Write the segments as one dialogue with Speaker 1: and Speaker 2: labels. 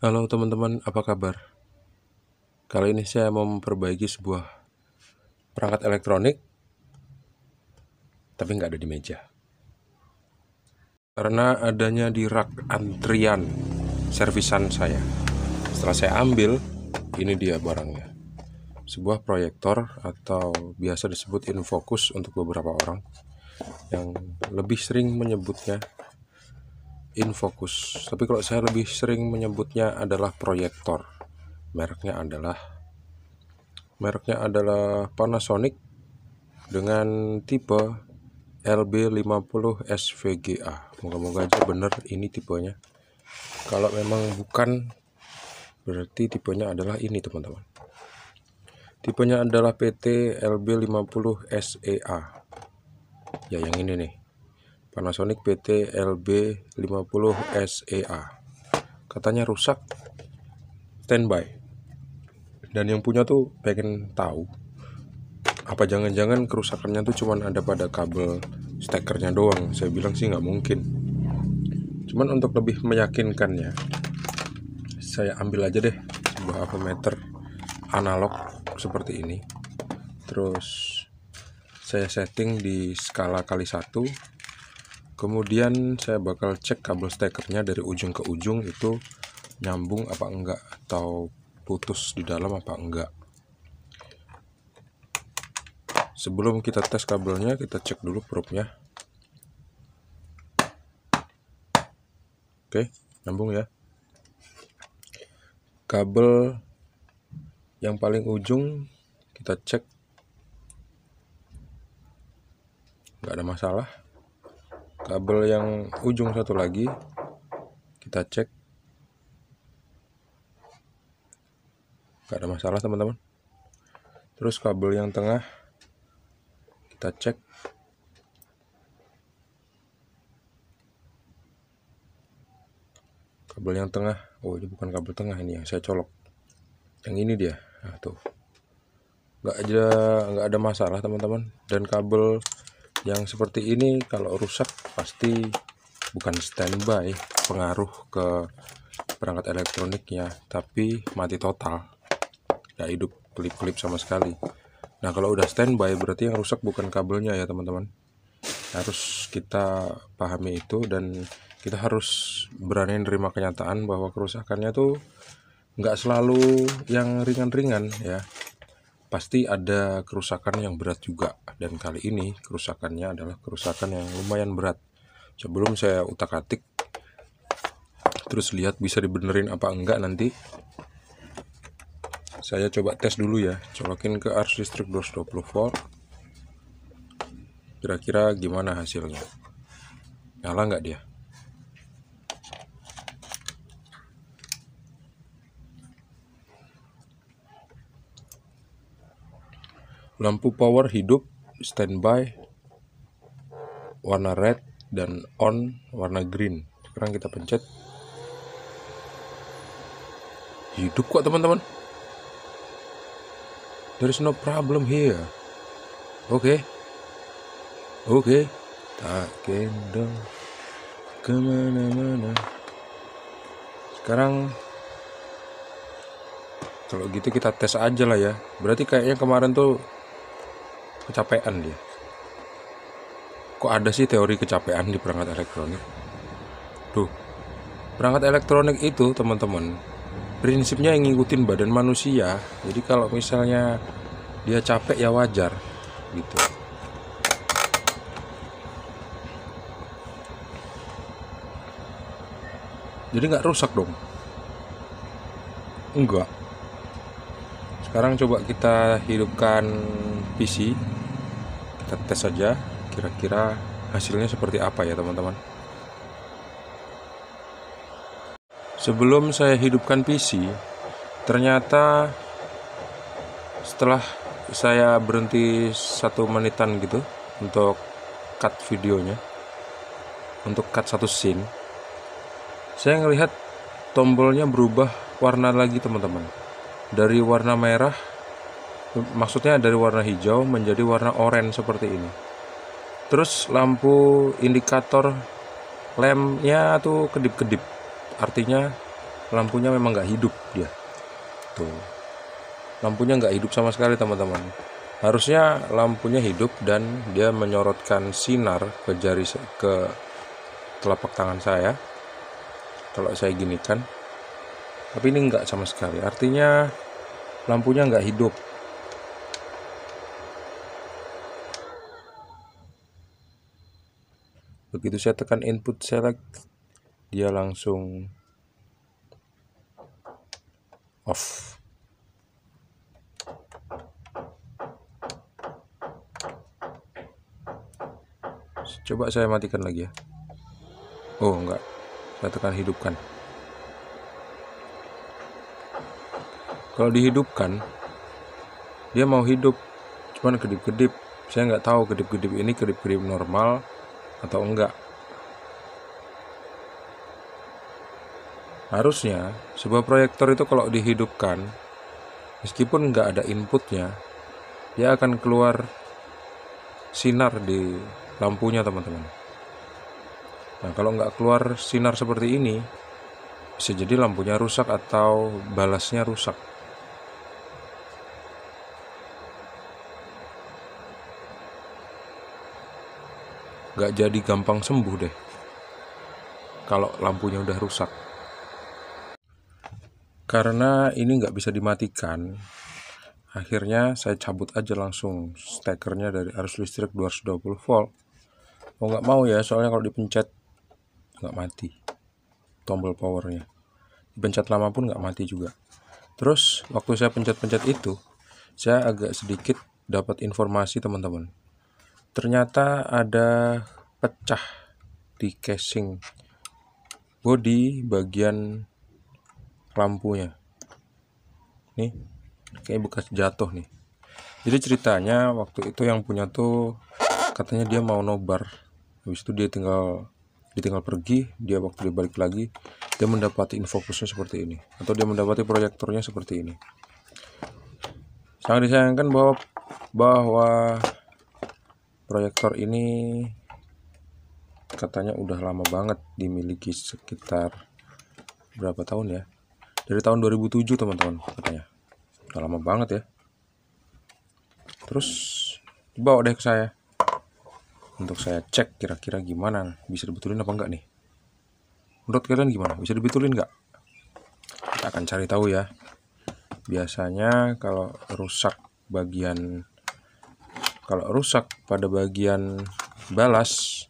Speaker 1: Halo teman-teman, apa kabar? Kali ini saya mau memperbaiki sebuah perangkat elektronik, tapi nggak ada di meja. Karena adanya di rak antrian servisan saya. Setelah saya ambil, ini dia barangnya. Sebuah proyektor atau biasa disebut infocus untuk beberapa orang yang lebih sering menyebutnya infocus. Tapi kalau saya lebih sering menyebutnya adalah proyektor. Mereknya adalah Panasonic dengan tipe LB50 SVGA. Moga-moga aja bener ini tipenya. Kalau memang bukan, berarti tipenya adalah ini teman-teman. Tipenya adalah PT LB50 SEA. Ya yang ini nih, Panasonic PT LB50 SEA. Katanya rusak, standby. Dan yang punya tuh pengen tahu, apa jangan-jangan kerusakannya tuh cuman ada pada kabel stekernya doang. Saya bilang sih nggak mungkin. Cuman untuk lebih meyakinkannya, saya ambil aja deh sebuah avometer analog seperti ini. Terus saya setting di skala kali 1. Kemudian saya bakal cek kabel stekernya dari ujung ke ujung itu nyambung apa enggak, atau putus di dalam apa enggak. Sebelum kita tes kabelnya, kita cek dulu probe-nya. Oke, nyambung ya. Kabel yang paling ujung kita cek, nggak ada masalah. Kabel yang ujung satu lagi kita cek, nggak ada masalah teman-teman. Terus kabel yang tengah kita cek, kabel yang tengah, oh ini bukan kabel tengah, ini yang saya colok, yang ini dia. Nah tuh, nggak ada masalah teman-teman. Dan kabel yang seperti ini kalau rusak pasti bukan standby pengaruh ke perangkat elektroniknya, tapi mati total, nggak hidup kelip-kelip sama sekali. Nah kalau udah standby berarti yang rusak bukan kabelnya ya teman-teman. Harus kita pahami itu, dan kita harus berani menerima kenyataan bahwa kerusakannya tuh nggak selalu yang ringan-ringan ya. Pasti ada kerusakan yang berat juga, dan kali ini kerusakannya adalah kerusakan yang lumayan berat. Sebelum saya utak-atik terus lihat bisa dibenerin apa enggak, nanti saya coba tes dulu ya, colokin ke arus listrik 220 volt. Kira-kira gimana hasilnya, nyala nggak dia. Lampu power hidup, standby, warna red, dan on warna green. Sekarang kita pencet, hidup kok teman-teman. There is no problem here. Oke. Tak gendong kemana-mana. Sekarang kalau gitu kita tes aja lah ya. Berarti kayaknya kemarin tuh kecapean dia. Kok ada sih teori kecapean di perangkat elektronik? Tuh, perangkat elektronik itu teman-teman, prinsipnya yang ngikutin badan manusia. Jadi kalau misalnya dia capek ya wajar gitu. Jadi nggak rusak dong? Enggak. Sekarang coba kita hidupkan PC, kita tes saja kira-kira hasilnya seperti apa ya teman-teman. Sebelum saya hidupkan PC, ternyata setelah saya berhenti 1 menitan gitu untuk cut videonya, untuk cut satu scene, saya ngelihat tombolnya berubah warna lagi teman-teman. Dari warna merah, maksudnya dari warna hijau menjadi warna oranye seperti ini. Terus lampu indikator lemnya tuh kedip-kedip, artinya lampunya memang nggak hidup dia. Tuh, lampunya nggak hidup sama sekali teman-teman. Harusnya lampunya hidup dan dia menyorotkan sinar ke ke telapak tangan saya kalau saya ginikan. Tapi ini nggak sama sekali. Artinya lampunya nggak hidup. Begitu saya tekan input select, dia langsung off. Coba saya matikan lagi ya. Oh enggak, saya tekan hidupkan. Kalau dihidupkan, dia mau hidup, cuman kedip-kedip. Saya nggak tahu kedip-kedip ini kedip-kedip normal atau enggak. Harusnya sebuah proyektor itu kalau dihidupkan, meskipun nggak ada inputnya, dia akan keluar sinar di lampunya teman-teman. Nah kalau nggak keluar sinar seperti ini, bisa jadi lampunya rusak atau balasnya rusak. Nggak jadi gampang sembuh deh kalau lampunya udah rusak. Karena ini nggak bisa dimatikan, akhirnya saya cabut aja langsung stekernya dari arus listrik 220 volt. Mau nggak mau ya, soalnya kalau dipencet nggak mati tombol powernya. Dipencet lama pun nggak mati juga. Terus waktu saya pencet-pencet itu, saya agak sedikit dapat informasi teman-teman. Ternyata ada pecah di casing bodi bagian lampunya. Nih, kayak bekas jatuh nih. Jadi ceritanya waktu itu yang punya tuh katanya dia mau nobar. Habis itu dia ditinggal pergi, waktu dia balik lagi, dia mendapati infocusnya seperti ini, atau dia mendapati proyektornya seperti ini. Sangat disayangkan bahwa proyektor ini katanya udah lama banget dimiliki, sekitar berapa tahun ya? Dari tahun 2007 teman-teman katanya. Udah lama banget ya. Terus dibawa deh ke saya untuk saya cek kira-kira gimana, bisa dibetulin apa enggak nih. Menurut kalian gimana? Bisa dibetulin enggak? Kita akan cari tahu ya. Biasanya kalau rusak pada bagian balas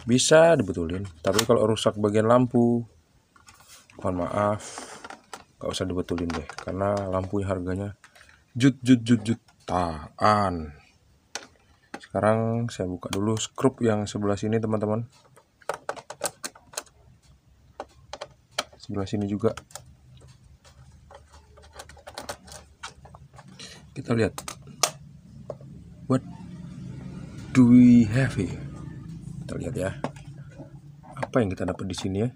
Speaker 1: bisa dibetulin, tapi kalau rusak bagian lampu, mohon maaf, gak usah dibetulin deh, karena lampunya harganya jutaan. Sekarang saya buka dulu skrup yang sebelah sini teman-teman, sebelah sini juga. Kita lihat, what do we have here? Kita lihat ya, apa yang kita dapat di sini ya.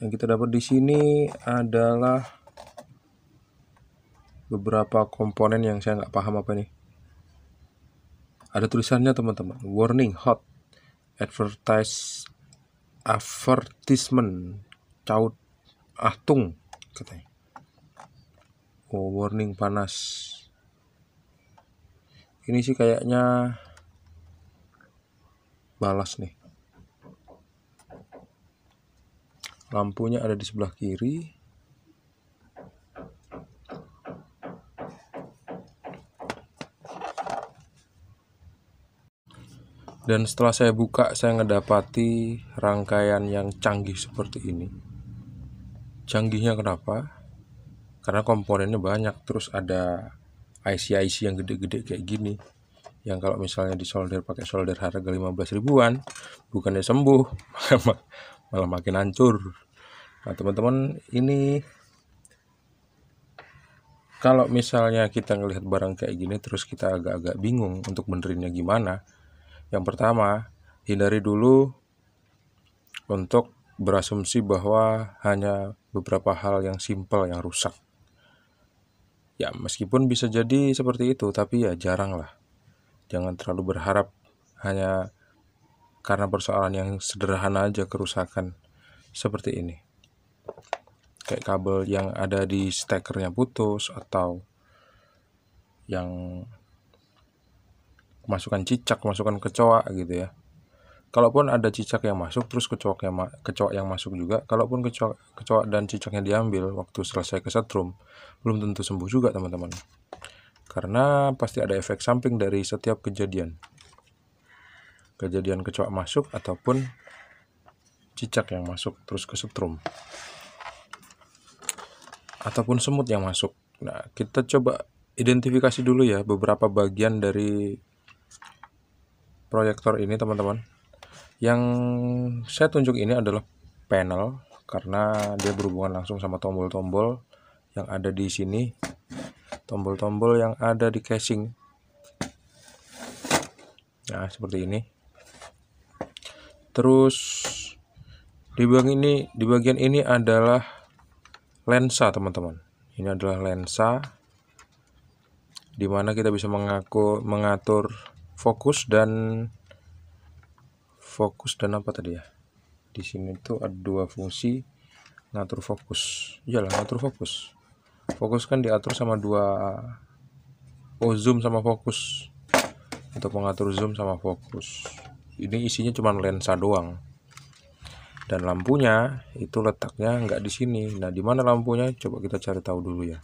Speaker 1: Yang kita dapat di sini adalah beberapa komponen yang saya nggak paham apa nih. Ada tulisannya teman-teman, warning hot advertisement caut Achtung katanya. Oh, warning panas. Ini sih kayaknya balas nih. Lampunya ada di sebelah kiri. Dan setelah saya buka, saya ngedapati rangkaian yang canggih seperti ini. Canggihnya kenapa? Karena komponennya banyak, terus ada IC-IC yang gede-gede kayak gini. Yang kalau misalnya disolder pakai solder harga 15 ribuan, bukannya sembuh, malah makin hancur. Nah teman-teman, ini kalau misalnya kita ngelihat barang kayak gini terus kita agak-agak bingung untuk benerinnya gimana, yang pertama, hindari dulu untuk berasumsi bahwa hanya beberapa hal yang simpel yang rusak. Ya meskipun bisa jadi seperti itu, tapi ya jarang lah. Jangan terlalu berharap hanya karena persoalan yang sederhana aja kerusakan seperti ini. kayak kabel yang ada di stekernya putus, atau yang masukan cicak, masukan kecoa gitu ya. Kalaupun ada cicak yang masuk, terus kecoa yang masuk juga, kalaupun kecoa dan cicaknya diambil waktu selesai kesetrum, belum tentu sembuh juga teman-teman. Karena pasti ada efek samping dari setiap kejadian kecoa masuk ataupun cicak yang masuk terus kesetrum, ataupun semut yang masuk. Nah, kita coba identifikasi dulu ya beberapa bagian dari proyektor ini teman-teman. Yang saya tunjuk ini adalah panel karena dia berhubungan langsung sama tombol-tombol yang ada di sini, tombol-tombol yang ada di casing. Nah, seperti ini. Terus di bagian ini adalah lensa teman-teman. Ini adalah lensa di mana kita bisa mengatur fokus dan apa tadi ya? Di sini tuh ada dua fungsi, ngatur fokus. Iyalah, ngatur fokus. Fokus kan diatur sama zoom sama fokus. Untuk mengatur zoom sama fokus. Ini isinya cuma lensa doang. Dan lampunya itu letaknya nggak di sini. Nah, di mana lampunya? Coba kita cari tahu dulu ya.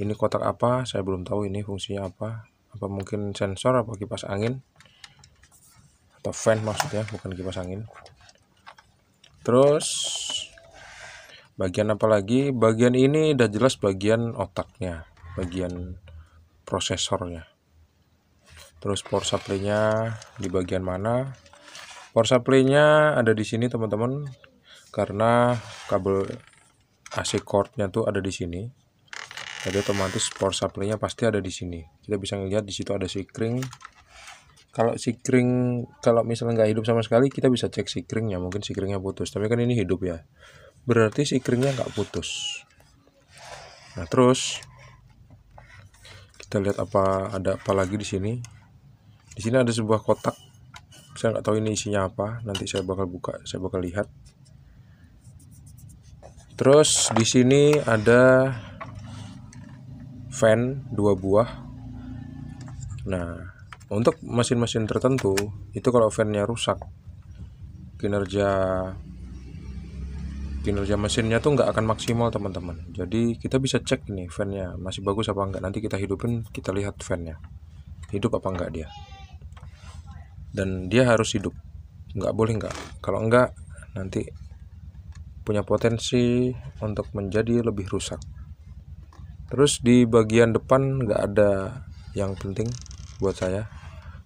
Speaker 1: Ini kotak apa? Saya belum tahu ini fungsinya apa. Apa mungkin sensor, apa kipas angin? Atau fan maksudnya, bukan kipas angin. Terus bagian apa lagi? Bagian ini udah jelas bagian otaknya, bagian prosesornya. Terus power supply-nya di bagian mana? Power supply-nya ada di sini teman-teman, karena kabel AC cord-nya tuh ada di sini. Jadi otomatis power supply-nya pasti ada di sini. Kita bisa ngelihat di situ ada sikring. Kalau misalnya nggak hidup sama sekali, kita bisa cek sikringnya, mungkin sikringnya putus. Tapi kan ini hidup ya, berarti sikringnya nggak putus. Nah, terus kita lihat ada apa lagi di sini. Di sini ada sebuah kotak. Saya nggak tahu ini isinya apa. Nanti saya bakal buka, saya bakal lihat. Terus di sini ada fan 2 buah. Nah, untuk mesin-mesin tertentu itu kalau fan-nya rusak, kinerja mesinnya tuh nggak akan maksimal teman-teman. Jadi kita bisa cek ini fan-nya masih bagus apa enggak. Nanti kita hidupin, kita lihat fan-nya hidup apa enggak dia. Dan dia harus hidup, nggak boleh enggak. Kalau enggak, nanti punya potensi untuk menjadi lebih rusak. Terus di bagian depan nggak ada yang penting buat saya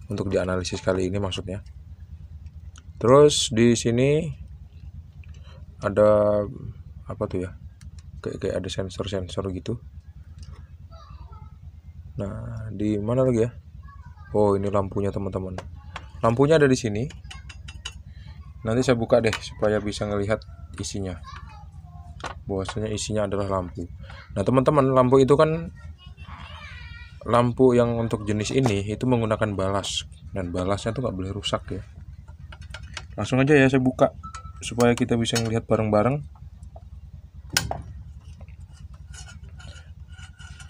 Speaker 1: untuk dianalisis kali ini maksudnya. Terus di sini ada apa tuh ya? Kayak ada sensor gitu. Nah, di mana lagi ya? Oh, ini lampunya teman-teman. Lampunya ada di sini. Nanti saya buka deh supaya bisa ngelihat isinya. Bahwasanya isinya adalah lampu. Nah, teman-teman, lampu itu kan lampu yang untuk jenis ini itu menggunakan balas, dan balasnya tuh nggak boleh rusak ya. Langsung aja ya saya buka supaya kita bisa melihat bareng-bareng.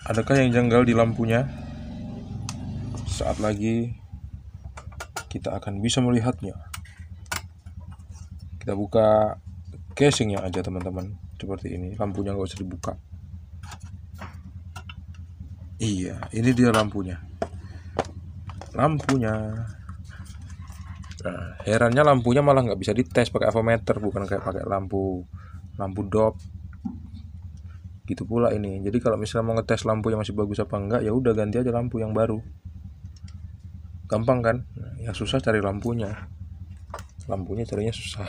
Speaker 1: Adakah yang janggal di lampunya? Saat lagi kita akan bisa melihatnya. Kita buka casingnya aja teman-teman, seperti ini. Lampunya nggak usah dibuka. Iya, ini dia lampunya. Nah, herannya lampunya malah nggak bisa dites pakai avometer, bukan kayak pakai lampu dop. Gitu pula ini. Jadi kalau misalnya mau ngetes lampu yang masih bagus apa enggak, ya udah ganti aja lampu yang baru. Gampang kan? Nah, yang susah cari lampunya. Lampunya carinya susah.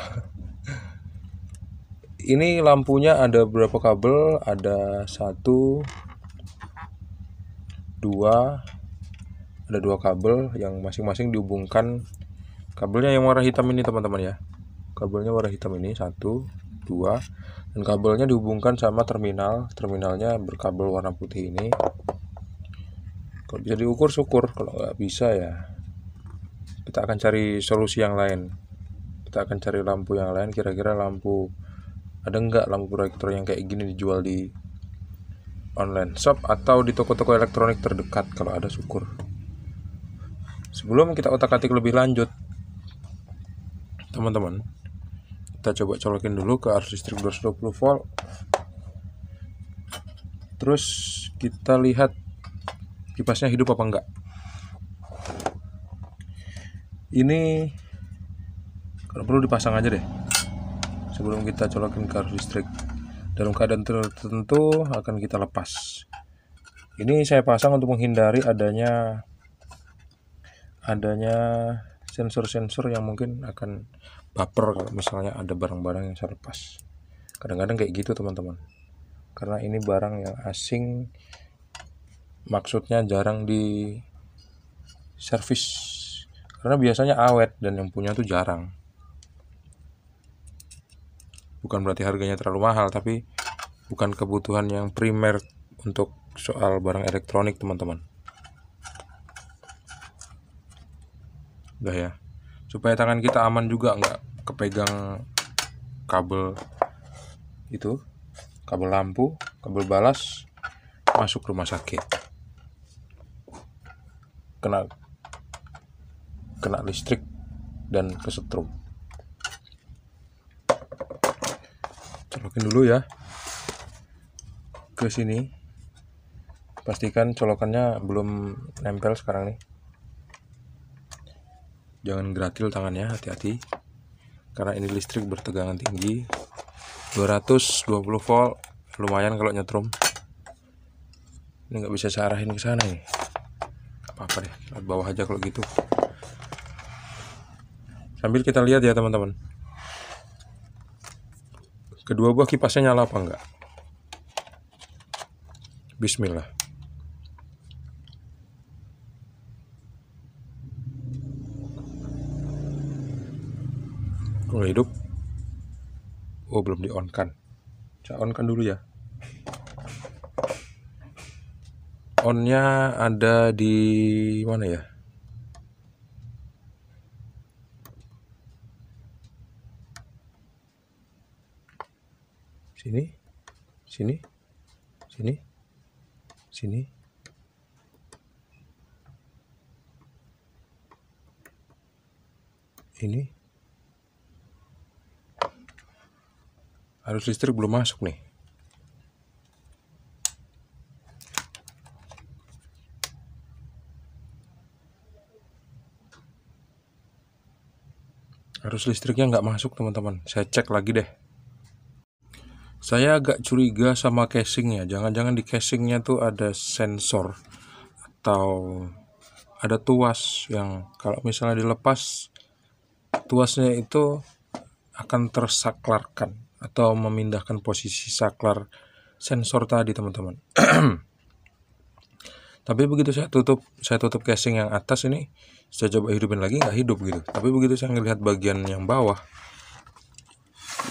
Speaker 1: Ini lampunya ada berapa kabel? Ada 1, 2, ada 2 kabel yang masing-masing dihubungkan. Kabelnya yang warna hitam ini teman-teman ya. Kabelnya warna hitam ini 1, 2, dan kabelnya dihubungkan sama terminalnya berkabel warna putih ini. Kalau bisa diukur syukur, kalau nggak bisa ya kita akan cari solusi yang lain. Kita akan cari lampu yang lain, kira-kira lampu ada nggak lampu proyektor yang kayak gini dijual di online shop atau di toko-toko elektronik terdekat. Kalau ada syukur. Sebelum kita otak-atik lebih lanjut, teman-teman, kita coba colokin dulu ke arus listrik 220 volt. Terus kita lihat kipasnya hidup apa enggak. Ini kalau perlu dipasang aja deh sebelum kita colokin ke arus listrik. Dalam keadaan tertentu akan kita lepas. Ini saya pasang untuk menghindari adanya sensor-sensor yang mungkin akan baper kalau misalnya ada barang-barang yang saya lepas. Kadang-kadang kayak gitu teman-teman, karena ini barang yang asing, maksudnya jarang di servis karena biasanya awet dan yang punya tuh jarang. Bukan berarti harganya terlalu mahal, tapi bukan kebutuhan yang primer untuk soal barang elektronik teman-teman. Udah ya, supaya tangan kita aman juga, nggak kepegang kabel itu, kabel lampu, kabel balas masuk rumah sakit, kena listrik dan kesetrum. Colokin dulu ya ke sini, pastikan colokannya belum nempel sekarang nih. Jangan gratil tangannya, hati-hati karena ini listrik bertegangan tinggi 220 volt, lumayan kalau nyetrum. Ini nggak bisa saya arahin ke sana nih, apa-apa deh, lewat bawah aja kalau gitu. Sambil kita lihat ya teman-teman, kedua buah kipasnya nyala apa enggak. Bismillah. Oh, hidup. Oh, belum di on kan. Saya on kan dulu ya. Onnya ada di mana ya? Sini, sini, sini, sini. Ini arus listrik belum masuk nih. Arus listriknya nggak masuk teman-teman. Saya cek lagi deh. Saya agak curiga sama casingnya. Jangan-jangan di casingnya tuh ada sensor atau ada tuas yang kalau misalnya dilepas, tuasnya itu akan tersaklarkan atau memindahkan posisi saklar sensor tadi teman-teman. Tapi begitu saya tutup casing yang atas ini, saya coba hidupin lagi, nggak hidup gitu. Tapi begitu saya ngelihat bagian yang bawah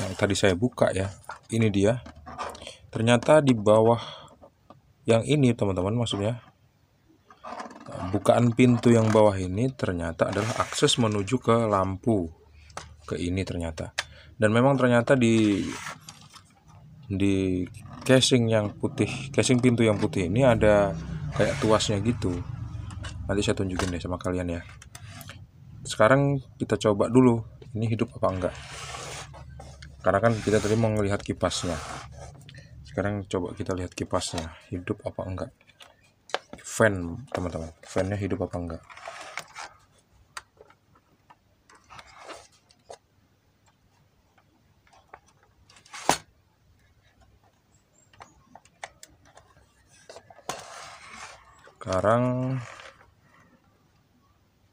Speaker 1: yang tadi saya buka ya, ini dia. Ternyata di bawah yang ini teman-teman, maksudnya bukaan pintu yang bawah ini ternyata adalah akses menuju ke lampu, ke ini ternyata. Dan memang ternyata di casing yang putih, casing pintu yang putih ini ada kayak tuasnya gitu. Nanti saya tunjukin deh sama kalian ya. Sekarang kita coba dulu ini hidup apa enggak, karena kan kita tadi mau melihat kipasnya. Sekarang coba kita lihat kipasnya hidup apa enggak. Fan teman-teman, fannya hidup apa enggak. Sekarang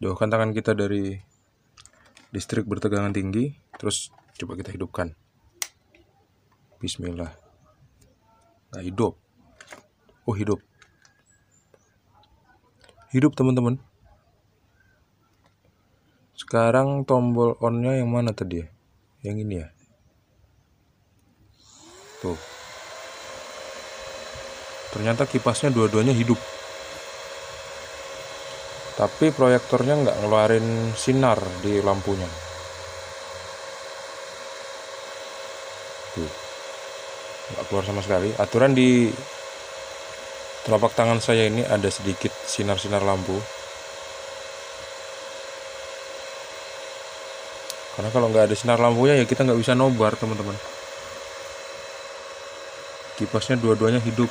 Speaker 1: jauhkan tangan kita dari listrik bertegangan tinggi, terus coba kita hidupkan. Bismillah. Nggak hidup. Oh, hidup. Hidup teman-teman. Sekarang tombol on-nya yang mana tadi ya? Yang ini ya. Tuh. Ternyata kipasnya dua-duanya hidup. Tapi proyektornya nggak ngeluarin sinar di lampunya. Tuh. nggak keluar sama sekali. Aturan di telapak tangan saya ini ada sedikit sinar-sinar lampu, karena kalau nggak ada sinar lampunya ya kita nggak bisa nobar teman-teman. Kipasnya dua-duanya hidup,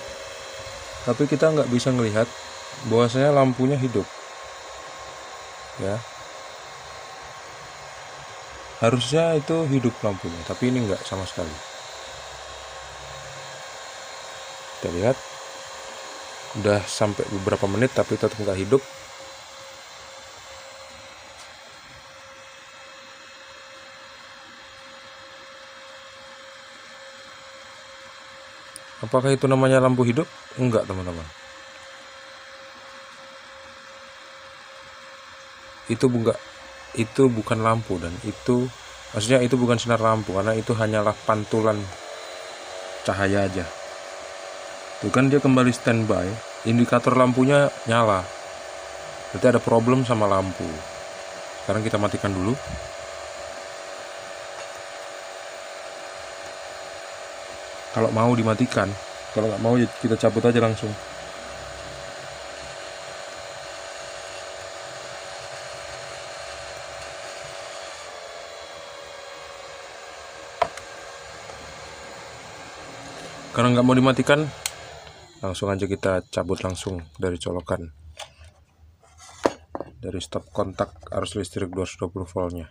Speaker 1: tapi kita nggak bisa melihat bahwasanya lampunya hidup ya. Harusnya itu hidup lampunya, tapi ini nggak sama sekali. Kita lihat udah sampai beberapa menit tapi tetap nggak hidup. Apakah itu namanya lampu hidup? Enggak teman-teman, itu bukan lampu, dan itu maksudnya itu bukan sinar lampu, karena itu hanyalah pantulan cahaya aja. Tuh kan dia kembali standby, indikator lampunya nyala, berarti ada problem sama lampu. Sekarang kita matikan dulu. Kalau mau dimatikan, kalau nggak mau ya kita cabut aja langsung. Karena nggak mau dimatikan, langsung aja kita cabut langsung dari colokan, dari stop kontak arus listrik 220 voltnya.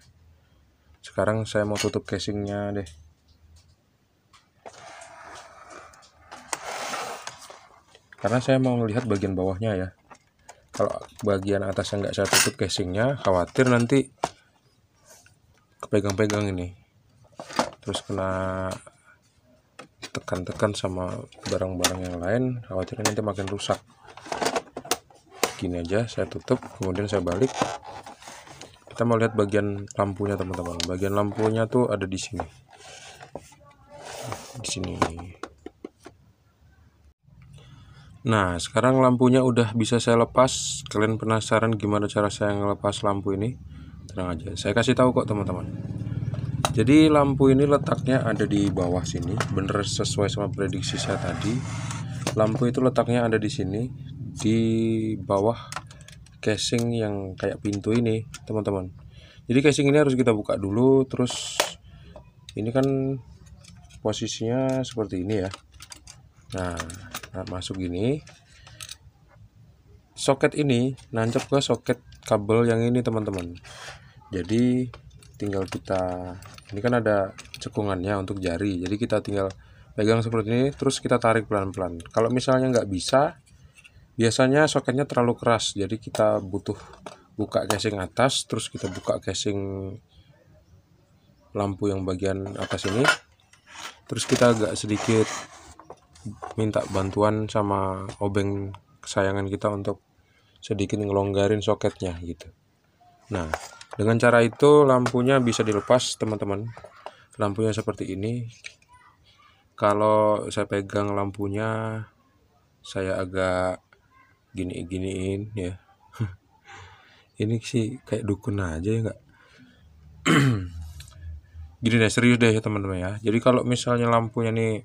Speaker 1: Sekarang saya mau tutup casingnya deh. Karena saya mau melihat bagian bawahnya ya. Kalau bagian atasnya nggak saya tutup casingnya, khawatir nanti kepegang-pegang ini, terus kena tekan-tekan sama barang-barang yang lain, khawatir nanti makin rusak. Gini aja saya tutup, kemudian saya balik. Kita mau lihat bagian lampunya teman-teman. Bagian lampunya tuh ada di sini. Di sini. Nah, sekarang lampunya udah bisa saya lepas. Kalian penasaran gimana cara saya ngelepas lampu ini? Tenang aja, saya kasih tahu kok teman-teman. Jadi lampu ini letaknya ada di bawah sini, bener sesuai sama prediksi saya tadi. Lampu itu letaknya ada di sini, di bawah casing yang kayak pintu ini, teman-teman. Jadi casing ini harus kita buka dulu, terus ini kan posisinya seperti ini ya. Nah, masuk gini. Soket ini nancap ke soket kabel yang ini, teman-teman. Jadi tinggal kita, ini kan ada cekungannya untuk jari, jadi kita tinggal pegang seperti ini, terus kita tarik pelan-pelan. Kalau misalnya nggak bisa, biasanya soketnya terlalu keras, jadi kita butuh buka casing atas, terus kita buka casing lampu yang bagian atas ini, terus kita agak sedikit minta bantuan sama obeng kesayangan kita untuk sedikit ngelonggarin soketnya gitu. Nah, dengan cara itu lampunya bisa dilepas, teman-teman. Lampunya seperti ini. Kalau saya pegang lampunya, saya agak giniin ya. Ini sih kayak dukun aja ya nggak? Gini deh, serius deh ya teman-teman ya. Jadi kalau misalnya lampunya nih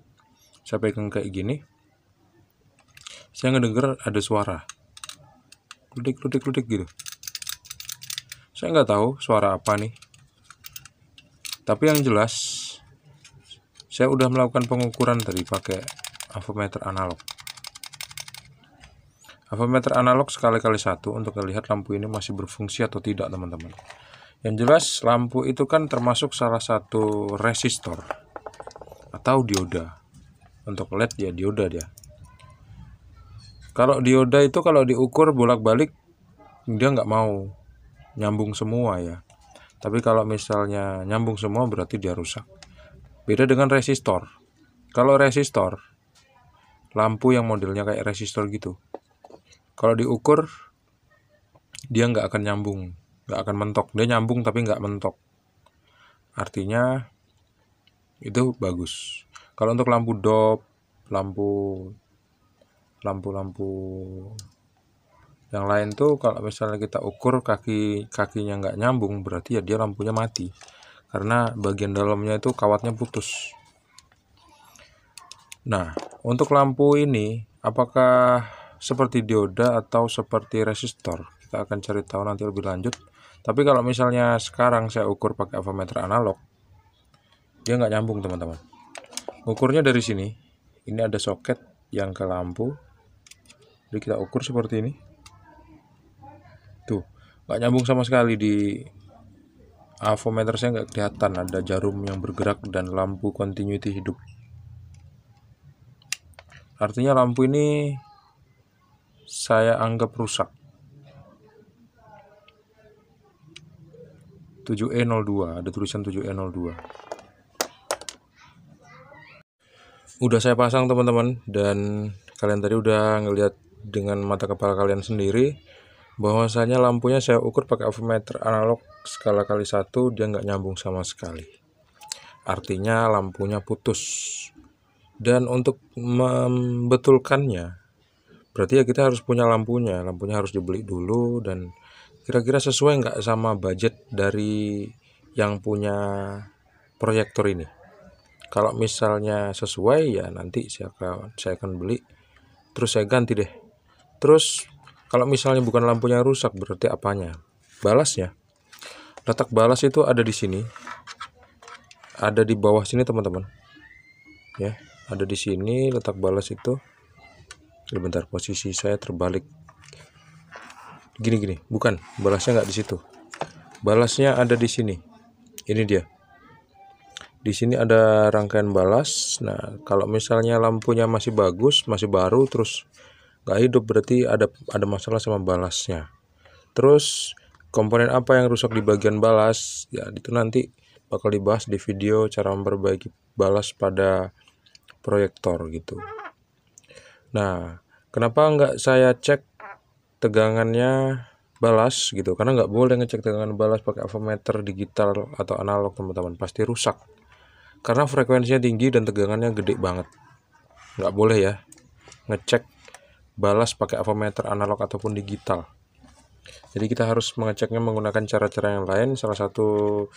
Speaker 1: saya pegang kayak gini, saya ngedenger ada suara kludik gitu. Saya nggak tahu suara apa nih, tapi yang jelas saya udah melakukan pengukuran tadi pakai avometer analog. Avometer analog sekali-kali satu untuk melihat lampu ini masih berfungsi atau tidak, teman-teman. Yang jelas lampu itu kan termasuk salah satu resistor atau dioda. Untuk LED ya dioda dia. Kalau dioda itu kalau diukur bolak-balik dia nggak mau nyambung semua ya. Tapi kalau misalnya nyambung semua berarti dia rusak. Beda dengan resistor. Kalau resistor, lampu yang modelnya kayak resistor gitu, kalau diukur dia nggak akan nyambung, nggak akan mentok. Dia nyambung tapi nggak mentok. Artinya itu bagus. Kalau untuk lampu dop, lampu yang lain tuh kalau misalnya kita ukur kakinya nggak nyambung, berarti ya dia lampunya mati, karena bagian dalamnya itu kawatnya putus. Nah, untuk lampu ini apakah seperti dioda atau seperti resistor? Kita akan cari tahu nanti lebih lanjut. Tapi kalau misalnya sekarang saya ukur pakai avometer analog, dia nggak nyambung teman-teman. Ukurnya dari sini, ini ada soket yang ke lampu. Jadi kita ukur seperti ini. Tuh, nggak nyambung sama sekali. Di avometer saya nggak kelihatan ada jarum yang bergerak dan lampu continuity hidup. Artinya lampu ini saya anggap rusak. 7E02, ada tulisan 7E02. Udah saya pasang teman-teman, dan kalian tadi udah ngelihat dengan mata kepala kalian sendiri bahwasanya lampunya saya ukur pakai avometer analog skala kali 1, dia nggak nyambung sama sekali. Artinya lampunya putus. Dan untuk membetulkannya, berarti ya kita harus punya lampunya harus dibeli dulu, dan kira-kira sesuai nggak sama budget dari yang punya proyektor ini. Kalau misalnya sesuai, ya nanti saya akan beli, terus saya ganti deh. Terus kalau misalnya bukan lampunya rusak, berarti apanya? Balasnya. Letak balas itu ada di sini, ada di bawah sini teman-teman. Ya, ada di sini letak balas itu. Bentar, posisi saya terbalik. Gini, bukan, balasnya nggak di situ. Balasnya ada di sini. Ini dia. Di sini ada rangkaian balas. Nah, kalau misalnya lampunya masih bagus, masih baru, terus nggak hidup, berarti ada masalah sama balasnya. Terus komponen apa yang rusak di bagian balas? Ya, itu nanti bakal dibahas di video cara memperbaiki balas pada proyektor gitu. Nah, kenapa nggak saya cek tegangannya balas gitu? Karena nggak boleh ngecek tegangan balas pakai avometer digital atau analog teman-teman, pasti rusak. Karena frekuensinya tinggi dan tegangannya gede banget. Nggak boleh ya ngecek balas pakai avometer analog ataupun digital. Jadi kita harus mengeceknya menggunakan cara-cara yang lain. Salah satu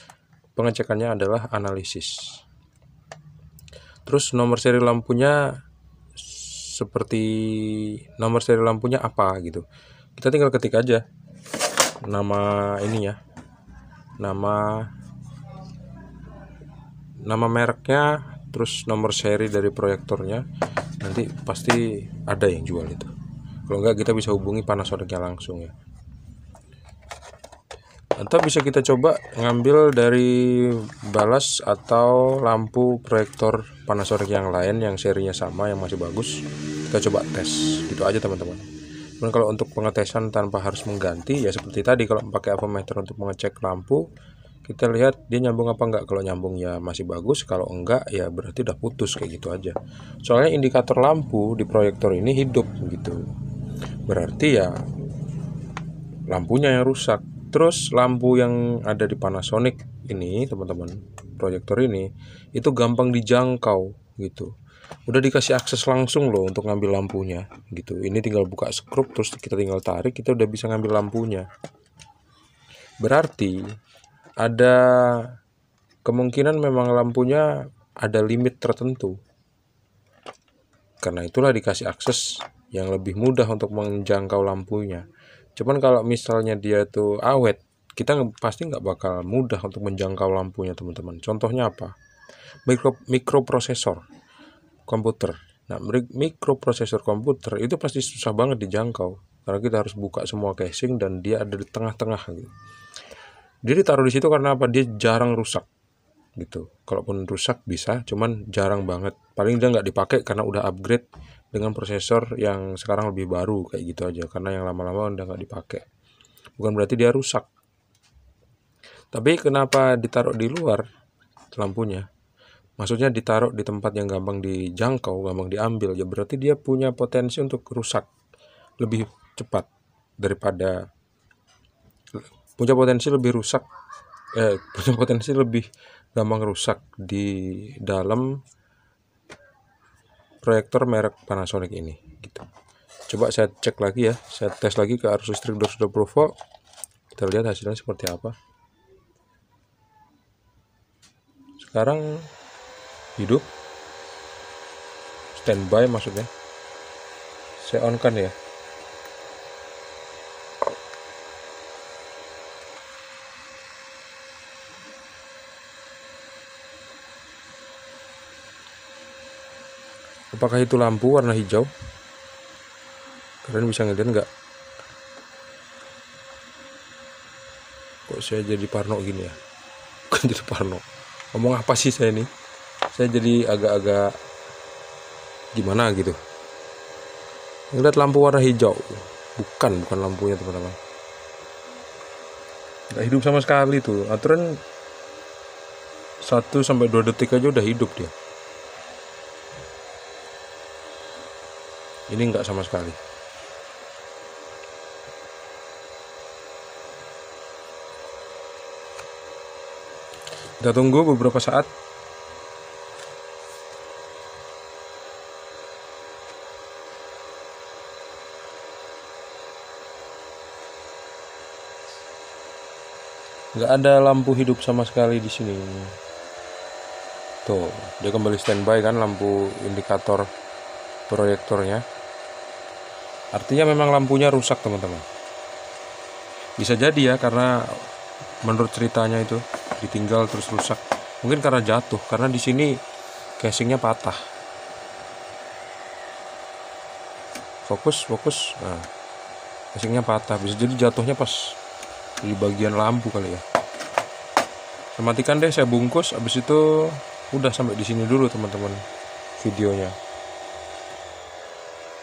Speaker 1: pengecekannya adalah analisis. Terus nomor seri lampunya nomor seri lampunya apa gitu. Kita tinggal ketik aja nama ini ya. Nama mereknya, terus nomor seri dari proyektornya. Nanti pasti ada yang jual itu. Kalau enggak, kita bisa hubungi Panasonic-nya langsung ya. Atau bisa kita coba ngambil dari balas atau lampu proyektor Panasonic yang lain yang serinya sama, yang masih bagus. Kita coba tes, gitu aja teman-teman. Dan kalau untuk pengetesan tanpa harus mengganti, ya seperti tadi, kalau pakai avometer untuk mengecek lampu, kita lihat dia nyambung apa enggak. Kalau nyambung ya masih bagus, kalau enggak ya berarti udah putus, kayak gitu aja. Soalnya indikator lampu di proyektor ini hidup gitu, berarti ya lampunya yang rusak. Terus lampu yang ada di Panasonic ini teman-teman, proyektor ini itu gampang dijangkau gitu. Udah dikasih akses langsung loh untuk ngambil lampunya gitu. Ini tinggal buka skrup, terus kita tinggal tarik, kita udah bisa ngambil lampunya. Berarti ada kemungkinan memang lampunya ada limit tertentu. Karena itulah dikasih akses yang lebih mudah untuk menjangkau lampunya. Cuman kalau misalnya dia tuh awet, kita pasti nggak bakal mudah untuk menjangkau lampunya teman-teman. Contohnya apa? Mikroprosesor komputer. Nah, mikroprosesor komputer itu pasti susah banget dijangkau, karena kita harus buka semua casing dan dia ada di tengah-tengah gitu. Dia ditaruh di situ karena apa? Dia jarang rusak gitu. Kalaupun rusak bisa, cuman jarang banget. Paling dia nggak dipakai karena udah upgrade dengan prosesor yang sekarang lebih baru, kayak gitu aja. Karena yang lama-lama udah nggak dipakai. Bukan berarti dia rusak. Tapi kenapa ditaruh di luar lampunya? Maksudnya ditaruh di tempat yang gampang dijangkau, gampang diambil, ya berarti dia punya potensi untuk rusak lebih cepat daripada punya potensi lebih gampang rusak di dalam proyektor merek Panasonic ini gitu. Coba saya cek lagi ya, saya tes lagi ke arus listrik 220 volt. Kita lihat hasilnya seperti apa. Sekarang hidup, standby maksudnya. Saya on kan ya. Apakah itu lampu warna hijau? Kalian bisa ngeliat nggak? Kok saya jadi parno gini ya? Bukan jadi parno. Ngomong apa sih saya ini? Saya jadi agak-agak gimana gitu. Ngeliat lampu warna hijau. Bukan lampunya teman-teman. Nggak hidup sama sekali tuh. Aturan 1-2 detik aja udah hidup dia. Ini nggak sama sekali. Kita tunggu beberapa saat. Nggak ada lampu hidup sama sekali di sini. Tuh, dia kembali standby kan lampu indikator proyektornya. Artinya memang lampunya rusak teman-teman. Bisa jadi ya, karena menurut ceritanya itu ditinggal terus rusak. Mungkin karena jatuh, karena di sini casingnya patah. Fokus. Nah, casingnya patah. Bisa jadi jatuhnya pas di bagian lampu kali ya. Saya matikan deh, saya bungkus. Abis itu udah sampai di sini dulu teman-teman videonya.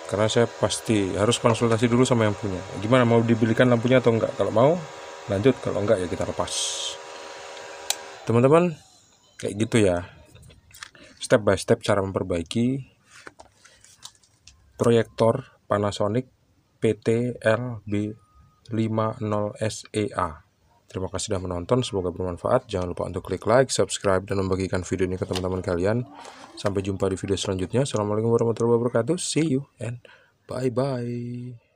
Speaker 1: Karena saya pasti harus konsultasi dulu sama yang punya. Gimana, mau dibelikan lampunya atau enggak? Kalau mau lanjut, kalau enggak ya kita lepas. Teman-teman, kayak gitu ya. Step by step cara memperbaiki proyektor Panasonic PT-LB50SEA. Terima kasih sudah menonton, semoga bermanfaat. Jangan lupa untuk klik like, subscribe, dan membagikan video ini ke teman-teman kalian. Sampai jumpa di video selanjutnya. Assalamualaikum warahmatullahi wabarakatuh. See you and bye-bye.